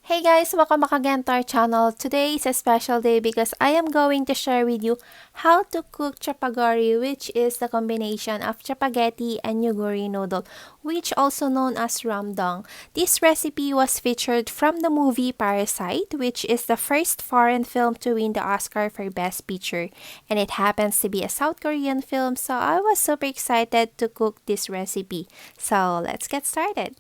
Hey guys, welcome back again to our channel. Today is a special day because I am going to share with you how to cook Jjapaguri, which is the combination of Chapagetti and Neoguri noodle, which also known as ramdong. This recipe was featured from the movie Parasite, which is the first foreign film to win the Oscar for Best Picture. And it happens to be a South Korean film, so I was super excited to cook this recipe. So let's get started.